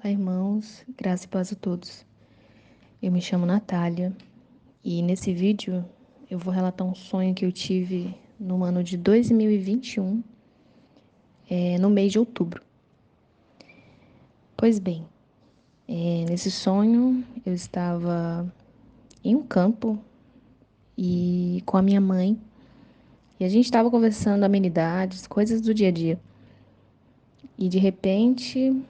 Olá, irmãos, graça e paz a todos. Eu me chamo Natália e nesse vídeo eu vou relatar um sonho que eu tive no ano de 2021, no mês de outubro. Pois bem, nesse sonho eu estava em um campo e com a minha mãe e a gente estava conversando amenidades, coisas do dia a dia. E de repente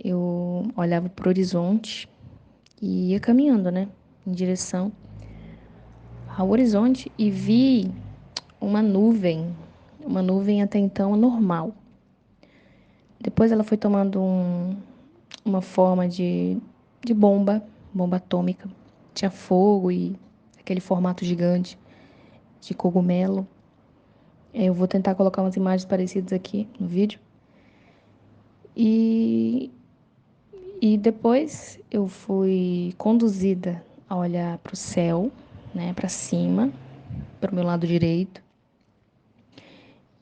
eu olhava para o horizonte e ia caminhando, né, em direção ao horizonte e vi uma nuvem até então normal. Depois ela foi tomando uma forma de bomba atômica. Tinha fogo e aquele formato gigante de cogumelo. Eu vou tentar colocar umas imagens parecidas aqui no vídeo. E, e depois eu fui conduzida a olhar para o céu, né, para cima, para o meu lado direito.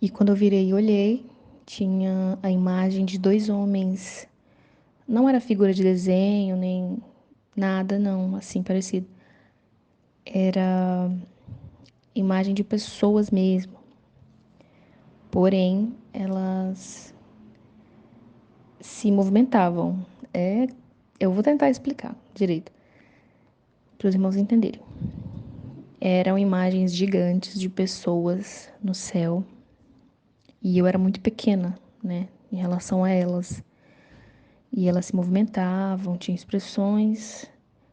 E quando eu virei e olhei, tinha a imagem de dois homens. Não era figura de desenho, nem nada, não, assim, parecido. Era imagem de pessoas mesmo. Porém, elas se movimentavam. Eu vou tentar explicar direito, para os irmãos entenderem. Eram imagens gigantes de pessoas no céu. E eu era muito pequena, né, em relação a elas. E elas se movimentavam, tinham expressões,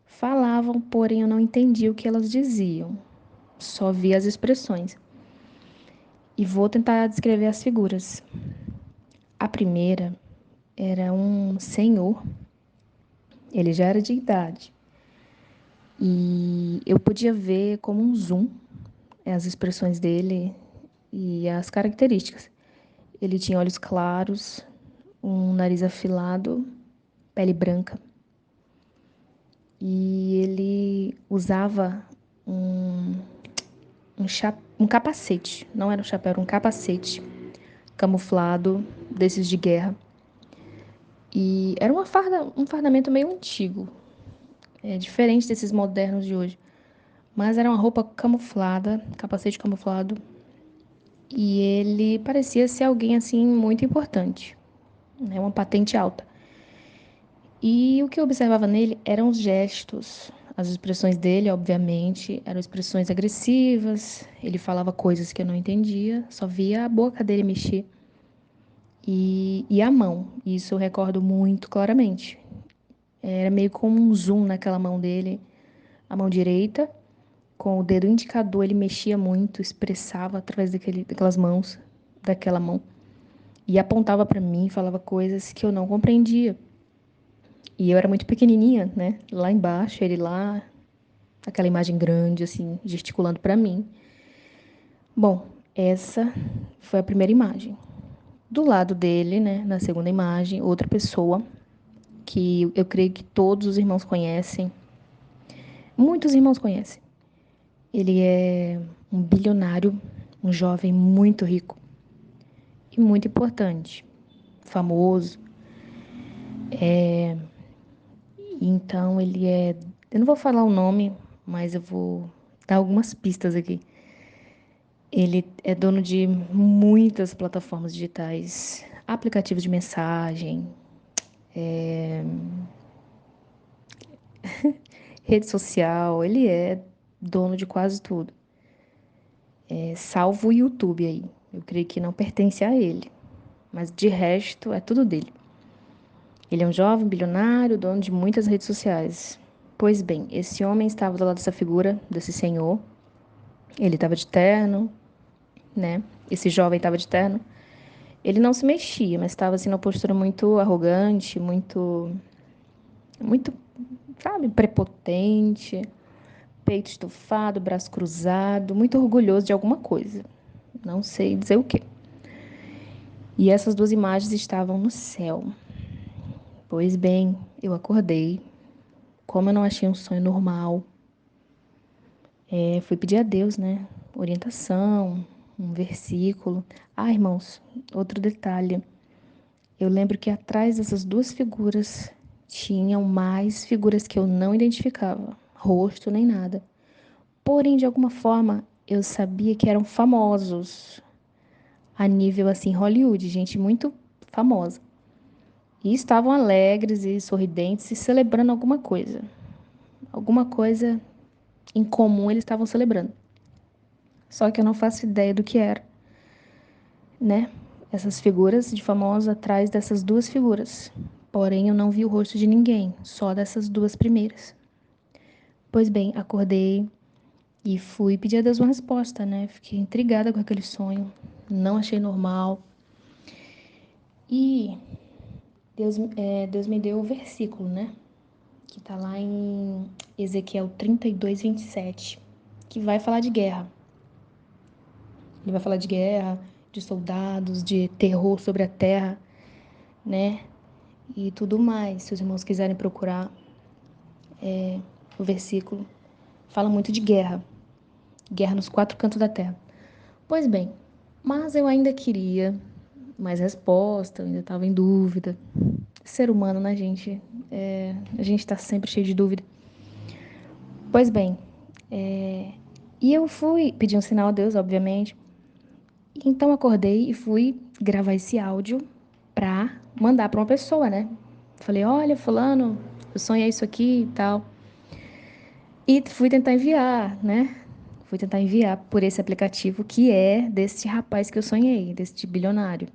falavam, porém eu não entendia o que elas diziam. Só via as expressões. E vou tentar descrever as figuras. A primeira era um senhor, ele já era de idade. E eu podia ver como um zoom as expressões dele e as características. Ele tinha olhos claros, um nariz afilado, pele branca. E ele usava um, um capacete, não era um chapéu, era um capacete camuflado desses de guerra. E era um fardamento meio antigo, diferente desses modernos de hoje. Mas era uma roupa camuflada, capacete camuflado. E ele parecia ser alguém assim muito importante, né? Uma patente alta. E o que eu observava nele eram os gestos, as expressões dele, obviamente, eram expressões agressivas. Ele falava coisas que eu não entendia, só via a boca dele mexer. E a mão, isso eu recordo muito claramente. Era meio como um zoom naquela mão dele, a mão direita, com o dedo indicador ele mexia muito, expressava através daquelas mãos, daquela mão, e apontava para mim, falava coisas que eu não compreendia. E eu era muito pequenininha, né? Lá embaixo, ele lá, aquela imagem grande assim, gesticulando para mim. Bom, essa foi a primeira imagem. Do lado dele, né, na segunda imagem, outra pessoa que eu creio que todos os irmãos conhecem. Muitos irmãos conhecem. Ele é um bilionário, um jovem muito rico e muito importante, famoso. Então ele é. Eu não vou falar o nome, mas eu vou dar algumas pistas aqui. Ele é dono de muitas plataformas digitais, aplicativos de mensagem, rede social. Ele é dono de quase tudo, salvo o YouTube aí. Eu creio que não pertence a ele, mas de resto é tudo dele. Ele é um jovem bilionário, dono de muitas redes sociais. Pois bem, esse homem estava do lado dessa figura, desse senhor. Ele estava de terno, né? Esse jovem estava de terno. Ele não se mexia, mas estava assim numa postura muito arrogante, muito, sabe, prepotente, peito estufado, braço cruzado, muito orgulhoso de alguma coisa. Não sei dizer o quê. E essas duas imagens estavam no céu. Pois bem, eu acordei. Como eu não achei um sonho normal, fui pedir a Deus, né? Orientação, um versículo. Ah, irmãos, outro detalhe. Eu lembro que atrás dessas duas figuras tinham mais figuras que eu não identificava, rosto nem nada. Porém, de alguma forma, eu sabia que eram famosos a nível assim Hollywood, gente muito famosa. E estavam alegres e sorridentes e celebrando alguma coisa. Alguma coisa em comum eles estavam celebrando. Só que eu não faço ideia do que era, né? Essas figuras de famosos atrás dessas duas figuras. Porém, eu não vi o rosto de ninguém, só dessas duas primeiras. Pois bem, acordei e fui pedir a Deus uma resposta, né? Fiquei intrigada com aquele sonho, não achei normal. E Deus me deu o versículo, né? Que tá lá em Ezequiel 32:27, que vai falar de guerra. Ele vai falar de guerra, de soldados, de terror sobre a terra, né? E tudo mais. Se os irmãos quiserem procurar o versículo, fala muito de guerra. Guerra nos quatro cantos da terra. Pois bem, mas eu ainda queria mais resposta, eu ainda estava em dúvida. Ser humano, né, gente? A gente tá sempre cheio de dúvida. Pois bem, e eu fui pedir um sinal a Deus, obviamente. Então acordei e fui gravar esse áudio pra mandar pra uma pessoa, né? Falei, olha, fulano, eu sonhei isso aqui e tal. E fui tentar enviar, né? Fui tentar enviar por esse aplicativo que é desse rapaz que eu sonhei, desse bilionário.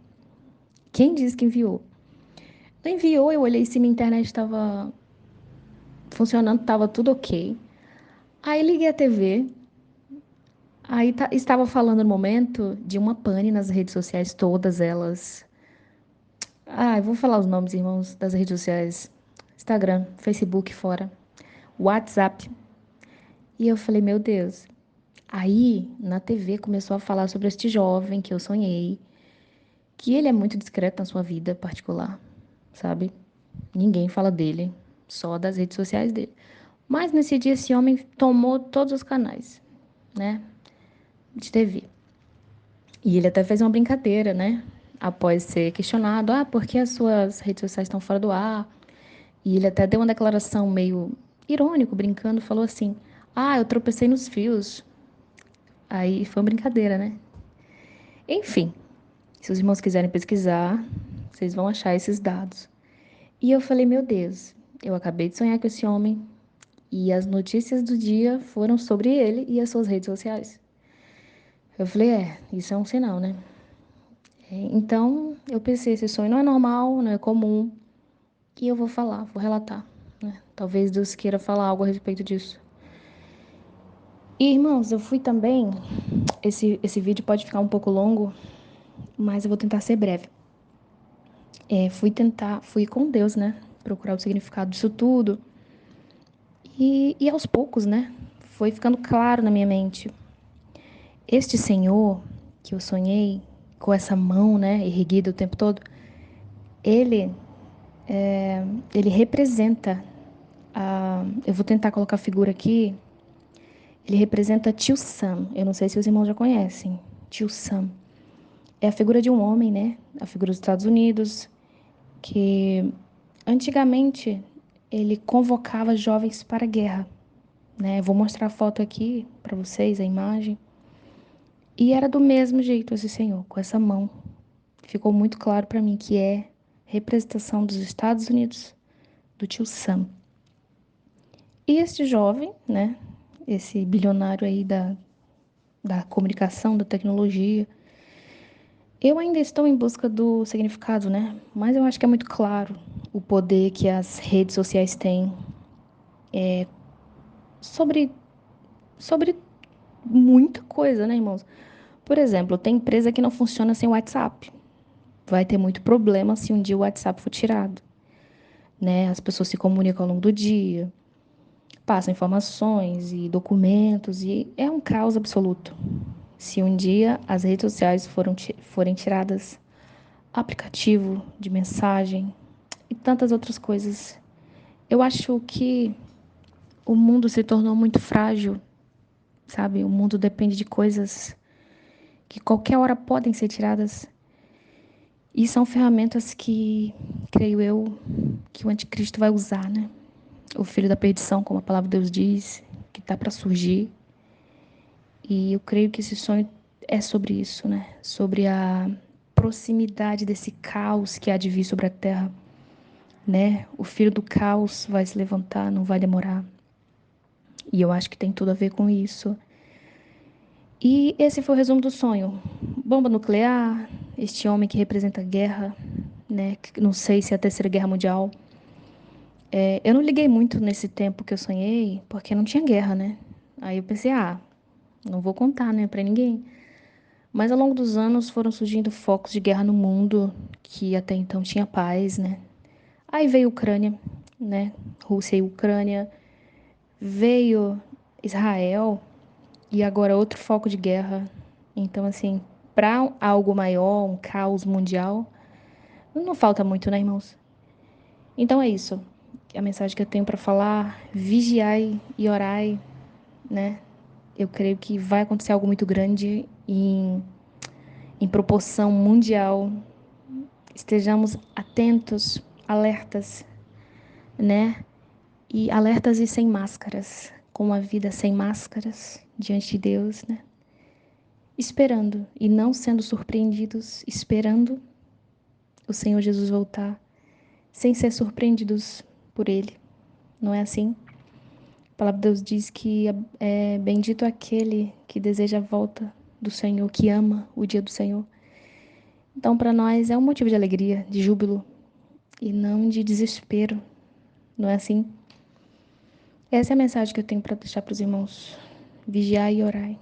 Quem disse que enviou? Não enviou, eu olhei se minha internet estava funcionando, estava tudo ok. Aí liguei a TV, aí estava falando no momento de uma pane nas redes sociais, todas elas. Ah, eu vou falar os nomes, irmãos, das redes sociais. Instagram, Facebook fora, WhatsApp. E eu falei, meu Deus. Aí, na TV, começou a falar sobre este jovem que eu sonhei, que ele é muito discreto na sua vida particular, sabe? Ninguém fala dele, só das redes sociais dele. Mas nesse dia esse homem tomou todos os canais, né, de TV. E ele até fez uma brincadeira, né? Após ser questionado, por que as suas redes sociais estão fora do ar? E ele até deu uma declaração meio irônico, brincando, falou assim: eu tropecei nos fios. Aí foi uma brincadeira, né? Enfim, se os irmãos quiserem pesquisar, vocês vão achar esses dados. E eu falei, meu Deus, eu acabei de sonhar com esse homem e as notícias do dia foram sobre ele e as suas redes sociais. Eu falei, isso é um sinal, né? Então, eu pensei, esse sonho não é normal, não é comum, e eu vou falar, vou relatar, né? Talvez Deus queira falar algo a respeito disso. E, irmãos, eu fui também, esse vídeo pode ficar um pouco longo, mas eu vou tentar ser breve. Fui com Deus, né? Procurar o significado disso tudo. E aos poucos, né? Foi ficando claro na minha mente. Este Senhor que eu sonhei, com essa mão, né, erguida o tempo todo, ele, ele representa eu vou tentar colocar a figura aqui. Ele representa Tio Sam. Eu não sei se os irmãos já conhecem. Tio Sam. É a figura de um homem, né? A figura dos Estados Unidos, que antigamente ele convocava jovens para a guerra, né? Vou mostrar a foto aqui para vocês, a imagem. E era do mesmo jeito esse senhor, com essa mão. Ficou muito claro para mim que é representação dos Estados Unidos, do tio Sam. E este jovem, né? Esse bilionário aí da comunicação, da tecnologia. Eu ainda estou em busca do significado, né? Mas eu acho que é muito claro o poder que as redes sociais têm sobre, sobre muita coisa, né, irmãos? Por exemplo, tem empresa que não funciona sem WhatsApp. Vai ter muito problema se um dia o WhatsApp for tirado, né? As pessoas se comunicam ao longo do dia, passam informações e documentos e é um caos absoluto. Se um dia as redes sociais forem tiradas, aplicativo de mensagem e tantas outras coisas, eu acho que o mundo se tornou muito frágil, sabe? O mundo depende de coisas que qualquer hora podem ser tiradas e são ferramentas creio eu, que o anticristo vai usar, né? O filho da perdição, como a palavra de Deus diz, que está para surgir. E eu creio que esse sonho é sobre isso, né? Sobre a proximidade desse caos que há de vir sobre a terra, né? O filho do caos vai se levantar, não vai demorar. E eu acho que tem tudo a ver com isso. E esse foi o resumo do sonho. Bomba nuclear, este homem que representa a guerra, né? Não sei se é a Terceira Guerra Mundial. Eu não liguei muito nesse tempo que eu sonhei, porque não tinha guerra, né? Aí eu pensei, não vou contar, né, pra ninguém. Mas ao longo dos anos foram surgindo focos de guerra no mundo, que até então tinha paz, né? Aí veio a Ucrânia, né? Rússia e Ucrânia. Veio Israel e agora outro foco de guerra. Então, assim, para algo maior, um caos mundial, não falta muito, né, irmãos? Então é isso. A mensagem que eu tenho para falar, vigiai e orai, né? Eu creio que vai acontecer algo muito grande em proporção mundial. Estejamos atentos, alertas, né? E alertas e sem máscaras, com uma vida sem máscaras diante de Deus, né? Esperando e não sendo surpreendidos, esperando o Senhor Jesus voltar, sem ser surpreendidos por Ele. Não é assim? A palavra de Deus diz que é bendito aquele que deseja a volta do Senhor, que ama o dia do Senhor. Então, para nós é um motivo de alegria, de júbilo e não de desespero. Não é assim? Essa é a mensagem que eu tenho para deixar para os irmãos. Vigiar e orar.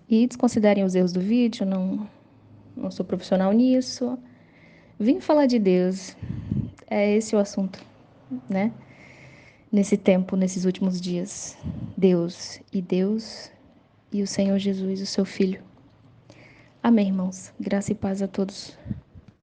E desconsiderem os erros do vídeo, não sou profissional nisso. Vim falar de Deus. É esse o assunto, né? Nesse tempo, nesses últimos dias. Deus e o Senhor Jesus, o seu Filho. Amém, irmãos. Graça e paz a todos.